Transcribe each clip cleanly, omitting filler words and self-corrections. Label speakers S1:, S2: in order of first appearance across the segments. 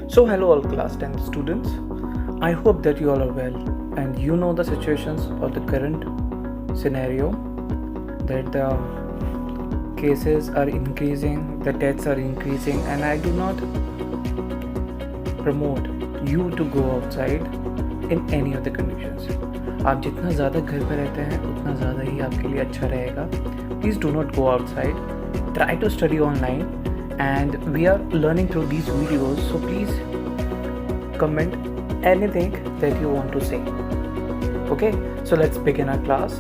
S1: So hello all class 10th students. I hope that you all are well and you know the situations or the current scenario that the cases are increasing, the deaths are increasing, and I do not promote you to go outside in any of the conditions. आप जितना ज़्यादा घर पर रहते हैं उतना ज़्यादा ही आपके लिए अच्छा रहेगा. Please do not go outside. Try to study online. And we are learning through these videos, so please comment anything that you want to say. Okay, so let's begin our class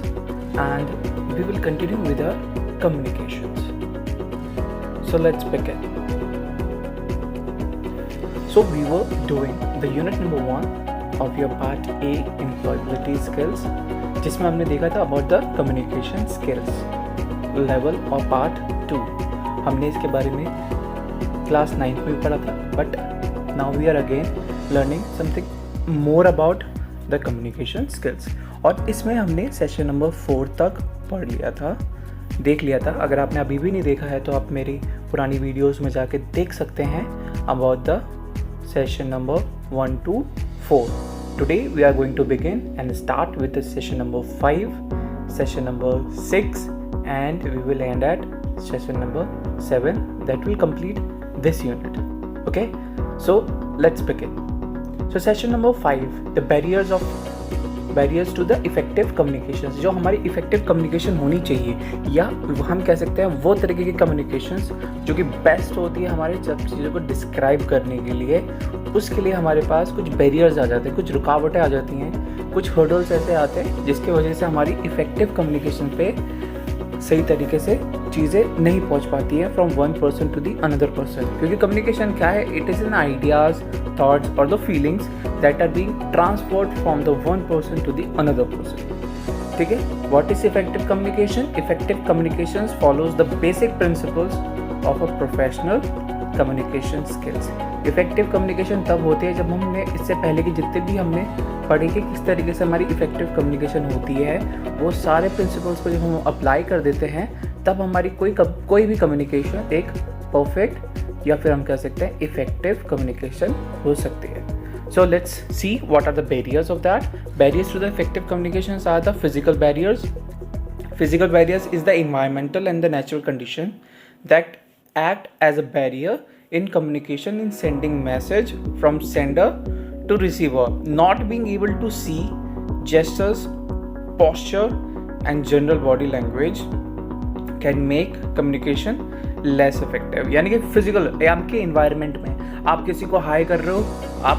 S1: and we will continue with our communications. So let's begin. So we were doing the unit number 1 of your part A, employability skills, जिसमें हमने देखा था about the communication skills level और part 2. हमने इसके बारे में class 9 में भी पढ़ा था, but now we are again learning something more about the communication skills. और इसमें हमने सेशन नंबर 4 तक पढ़ लिया था, देख लिया था. अगर आपने अभी भी नहीं देखा है तो आप मेरी पुरानी वीडियोस में जाके देख सकते हैं about the session number 1 to 4. Today we are going to begin and start with the session number 5, session number 6 and we will end at session number 7 that will complete this unit. Okay, so let's begin. So session number 5, the barriers to the effective communications. जो हमारी effective communication होनी चाहिए, या हम कह सकते हैं वो तरीके की communications जो कि best होती है हमारे सब चीज़ों को describe करने के लिए. उसके लिए हमारे पास कुछ barriers आ जाते हैं, कुछ रुकावटें आ जाती हैं, कुछ hurdles ऐसे आते हैं जिसकी वजह से हमारी effective communication पे सही तरीके से चीज़ें नहीं पहुंच पाती हैं from one person to the another person. क्योंकि कम्युनिकेशन क्या है? It is an ideas, thoughts और the feelings that are being transferred from the one person to the another person. ठीक है. What is effective communication? Effective communication follows the basic principles of a professional communication skills. Effective communication तब होती है जब हमने इससे पहले की जितने भी हमने पढ़े कि किस तरीके से हमारी इफेक्टिव कम्युनिकेशन होती है, वो सारे प्रिंसिपल्स को जब हम अप्लाई कर देते हैं तब हमारी कोई भी कम्युनिकेशन एक परफेक्ट या फिर हम कह सकते हैं इफेक्टिव कम्युनिकेशन हो सकती है. So let's see what are the barriers of that. Barriers to the effective communications are the physical barriers. Physical barriers is the environmental and the natural condition that act as a barrier in communication in sending message from sender to receiver. Not being able to see gestures, posture and general body language can make communication less effective. यानी कि physical आपके environment में आप किसी को high कर रहे हो, आप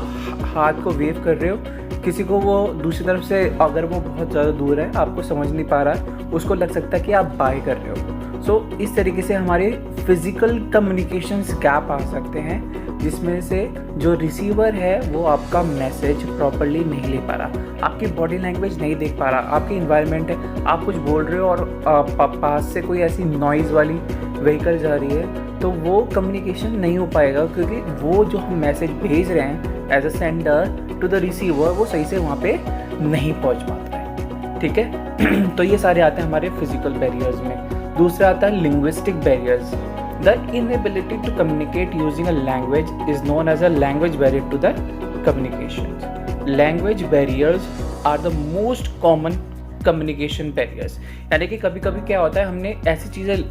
S1: हाथ को वेव कर रहे हो, किसी को वो दूसरी तरफ से अगर वो बहुत ज़्यादा दूर है, आपको समझ नहीं पा रहा है, उसको लग सकता है कि आप बाय कर रहे हो. सो इस तरीके से हमारे फिज़िकल कम्युनिकेशंस गैप आ सकते हैं जिसमें से जो रिसीवर है वो आपका मैसेज प्रॉपर्ली नहीं ले पा रहा, आपकी बॉडी लैंग्वेज नहीं देख पा रहा. आपकी इन्वायरमेंट है, आप कुछ बोल रहे हो और पास से कोई ऐसी नॉइज़ वाली व्हीकल जा रही है तो वो कम्युनिकेशन नहीं हो पाएगा, क्योंकि वो जो हम मैसेज भेज रहे हैं as a sender to the receiver वो सही से वहाँ पे नहीं पहुँच पाता है. ठीक है. तो ये सारे आते हैं हमारे फिजिकल बैरियर्स में. दूसरा आता है linguistic barriers. The inability to communicate using a language is known as a language barrier to the communication. Language barriers are the most common communication barriers. यानी कि कभी कभी क्या होता है, हमने ऐसी चीज़ें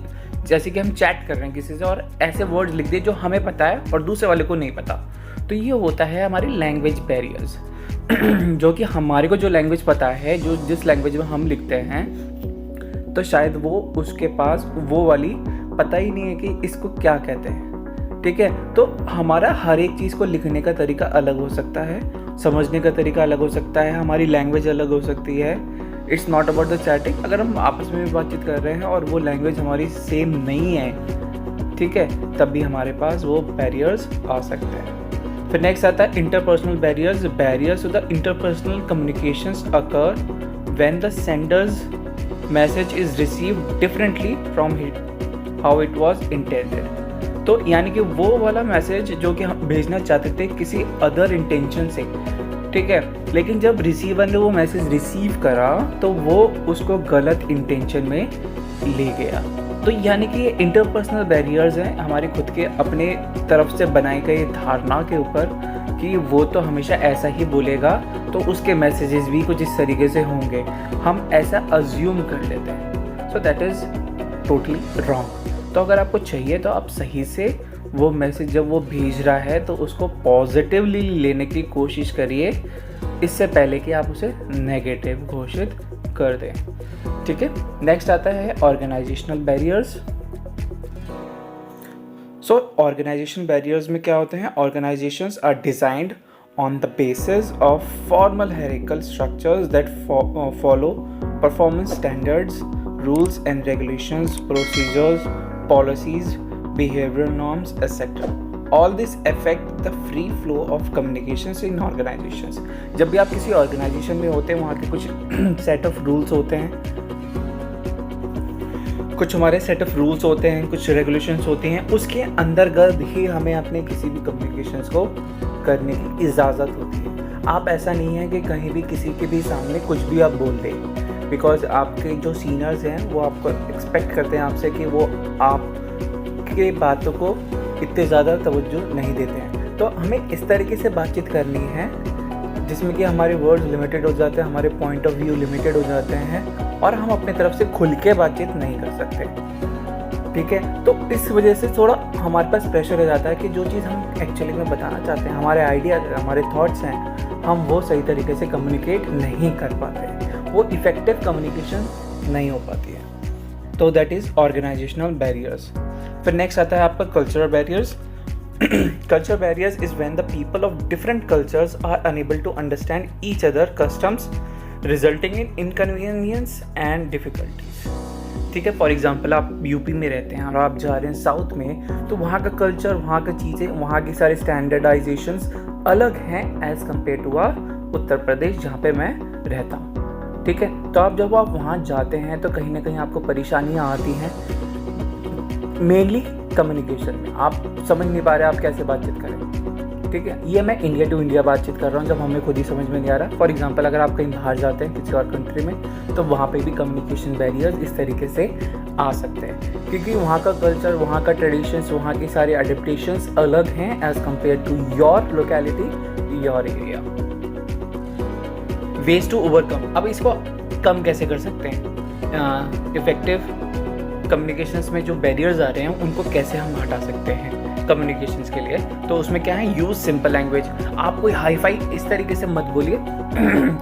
S1: जैसे कि हम चैट कर रहे हैं किसी से और ऐसे वर्ड्स लिख दिए जो हमें पता है और दूसरे वाले को नहीं पता, तो ये होता है हमारी लैंग्वेज बैरियर्स. जो कि हमारे को जो लैंग्वेज पता है, जो जिस लैंग्वेज में हम लिखते हैं, तो शायद वो उसके पास वो वाली पता ही नहीं है कि इसको क्या कहते हैं. ठीक है. तो हमारा हर एक चीज़ को लिखने का तरीका अलग हो सकता है, समझने का तरीका अलग हो सकता है, हमारी लैंग्वेज अलग हो सकती है. It's not about the chatting. अगर हम आपस में भी बातचीत कर रहे हैं और वो लैंग्वेज हमारी सेम नहीं है, ठीक है, तब भी हमारे पास वो बैरियर्स आ सकते हैं. फिर नेक्स्ट आता है interpersonal barriers. Barriers to the interpersonal communications occur when the sender's message is received differently from how it was intended. तो यानी कि वो वाला मैसेज जो कि हम भेजना चाहते थे किसी अदर इंटेंशन से, ठीक है, लेकिन जब रिसीवर ने वो मैसेज रिसीव करा तो वो उसको गलत इंटेंशन में ले गया। तो यानी कि ये इंटरपर्सनल बैरियर्स हैं हमारे खुद के अपने तरफ से बनाई गई धारणा के ऊपर कि वो तो हमेशा ऐसा ही बोलेगा, तो उसके मैसेजेस भी कुछ इस तरीके से होंगे, हम ऐसा अज्यूम कर लेते हैं। So that is totally wrong. तो अगर आपको चाहिए तो आप सही से वो मैसेज जब वो भेज रहा है तो उसको पॉजिटिवली लेने की कोशिश करिए, इससे पहले कि आप उसे नेगेटिव घोषित कर दें। ठीक है, नेक्स्ट आता है organisational barriers. So organisation barriers में क्या होते हैं? Organisations are designed on the basis of formal hierarchical structures that follow performance standards, rules and regulations, procedures, policies, behavioral norms, etc. All this affect the free flow of communications in organizations. जब भी आप किसी organisation में होते हैं, वहाँ के कुछ सेट ऑफ रूल्स होते हैं, कुछ हमारे सेट ऑफ रूल्स होते हैं, कुछ रेगुलेशंस होती हैं, उसके अंतर्गत ही हमें अपने किसी भी कम्युनिकेशंस को करने की इजाज़त होती है। आप ऐसा नहीं है कि कहीं भी किसी के भी सामने कुछ भी आप बोल दें, बिकॉज आपके जो सीनियर्स हैं वो आपको एक्सपेक्ट करते हैं आपसे कि वो आप के बातों को इतने ज़्यादा तवज्जो नहीं देते हैं। तो हमें इस तरीके से बातचीत करनी है जिसमें कि हमारे वर्ड्स लिमिटेड हो जाते हैं, हमारे पॉइंट ऑफ व्यू लिमिटेड हो जाते हैं और हम अपनी तरफ से खुल के बातचीत नहीं कर सकते। ठीक है, तो इस वजह से थोड़ा हमारे पास प्रेशर हो जाता है कि जो चीज़ हम एक्चुअली में बताना चाहते हैं, हमारे आइडिया, हमारे थॉट्स हैं, हम वो सही तरीके से कम्युनिकेट नहीं कर पाते, वो इफ़ेक्टिव कम्युनिकेशन नहीं हो पाती है। तो दैट इज़ ऑर्गेनाइजेशनल बैरियर्स। फिर नेक्स्ट आता है आपका cultural barriers. Cultural barriers is when the people of different cultures are unable to understand each other customs resulting in inconvenience and difficulties. ठीक है, फॉर एग्जांपल आप यूपी में रहते हैं और आप जा रहे हैं साउथ में, तो वहाँ का कल्चर, वहाँ की चीज़ें, वहाँ की सारे स्टैंडर्डाइजेशंस अलग हैं as compare to Uttar Pradesh जहाँ पे मैं रहता हूँ। ठीक है, तो जब आप वहाँ जाते हैं तो कहीं ना कहीं आपको परेशानियाँ आती हैं, मेनली कम्युनिकेशन में। आप समझ नहीं पा रहे आप कैसे बातचीत करें। ठीक है, ये मैं इंडिया टू इंडिया बातचीत कर रहा हूँ, जब हमें खुद ही समझ में नहीं आ रहा। फॉर एग्जांपल अगर आप कहीं बाहर जाते हैं किसी और कंट्री में, तो वहाँ पे भी कम्युनिकेशन बैरियर्स इस तरीके से आ सकते हैं, क्योंकि वहाँ का कल्चर, वहाँ का ट्रेडिशंस, वहाँ की सारी अडेप्टेशंस अलग हैं as compare to your locality, your area. Ways to overcome, अब इसको कम कैसे कर सकते हैं? इफ़ेक्टिव कम्युनिकेशंस में जो बैरियर्स आ रहे हैं उनको कैसे हम हटा सकते हैं कम्युनिकेशंस के लिए? तो उसमें क्या है, यूज़ सिंपल लैंग्वेज। आप कोई हाई फाई इस तरीके से मत बोलिए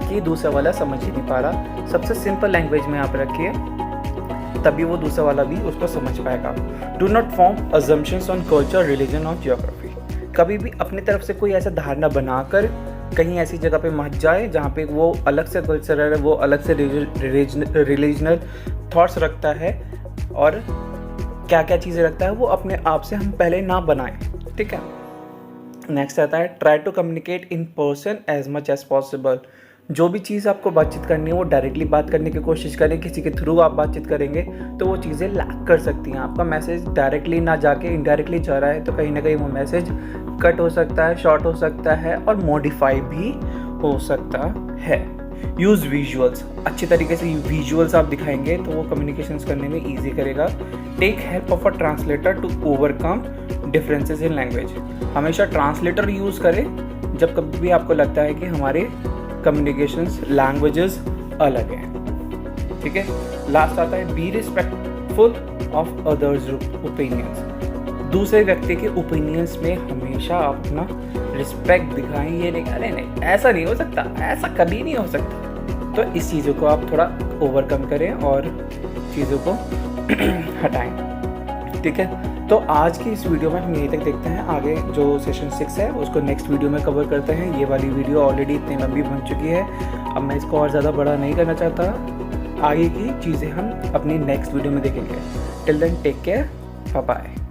S1: कि दूसरा वाला समझ ही नहीं पा रहा। सबसे सिंपल लैंग्वेज में आप रखिए, तभी वो दूसरा वाला भी उसको समझ पाएगा। Do not form assumptions on culture, religion और जियोग्राफी। कभी भी अपनी तरफ से कोई ऐसा धारणा बनाकर कहीं ऐसी जगह पे मत जाए जहाँ पे वो अलग से कल्चरल है, वो अलग से रिलीजनल थॉट्स रखता है और क्या क्या चीज़ें रखता है, वो अपने आप से हम पहले ना बनाएं। ठीक है, नेक्स्ट आता है try to communicate in person as much as possible. जो भी चीज़ आपको बातचीत करनी है वो डायरेक्टली बात करने की कोशिश करें। किसी के थ्रू आप बातचीत करेंगे तो वो चीज़ें लैक कर सकती हैं। आपका मैसेज डायरेक्टली ना जाके इनडायरेक्टली जा रहा है तो कहीं ना कहीं वो मैसेज कट हो सकता है, शॉर्ट हो सकता है और मॉडिफाई भी हो सकता है। यूज़ विजुअल्स, अच्छे तरीके से विजुअल्स आप दिखाएंगे तो वो कम्युनिकेशंस करने में ईजी करेगा। Take help of a translator to overcome differences in language. हमेशा ट्रांसलेटर यूज़ करें जब कभी भी आपको लगता है कि हमारे कम्युनिकेशंस लैंग्वेजेस अलग हैं। ठीक है, लास्ट आता है be respectful of others opinions. दूसरे व्यक्ति के ओपिनियंस में हमेशा अपना रिस्पेक्ट दिखाएं। ये नहीं, अरे नहीं ऐसा नहीं हो सकता, ऐसा कभी नहीं हो सकता। तो इस चीज़ों को आप थोड़ा ओवरकम करें और चीज़ों को हटाएं। ठीक है, तो आज की इस वीडियो में हम यहीं तक देखते हैं। आगे जो सेशन 6 है उसको नेक्स्ट वीडियो में कवर करते हैं। ये वाली वीडियो ऑलरेडी इतनी लंबी बन चुकी है, अब मैं इसको और ज़्यादा बड़ा नहीं करना चाहता। आगे की चीज़ें हम अपनी नेक्स्ट वीडियो में देखेंगे। Till then take care, bye bye.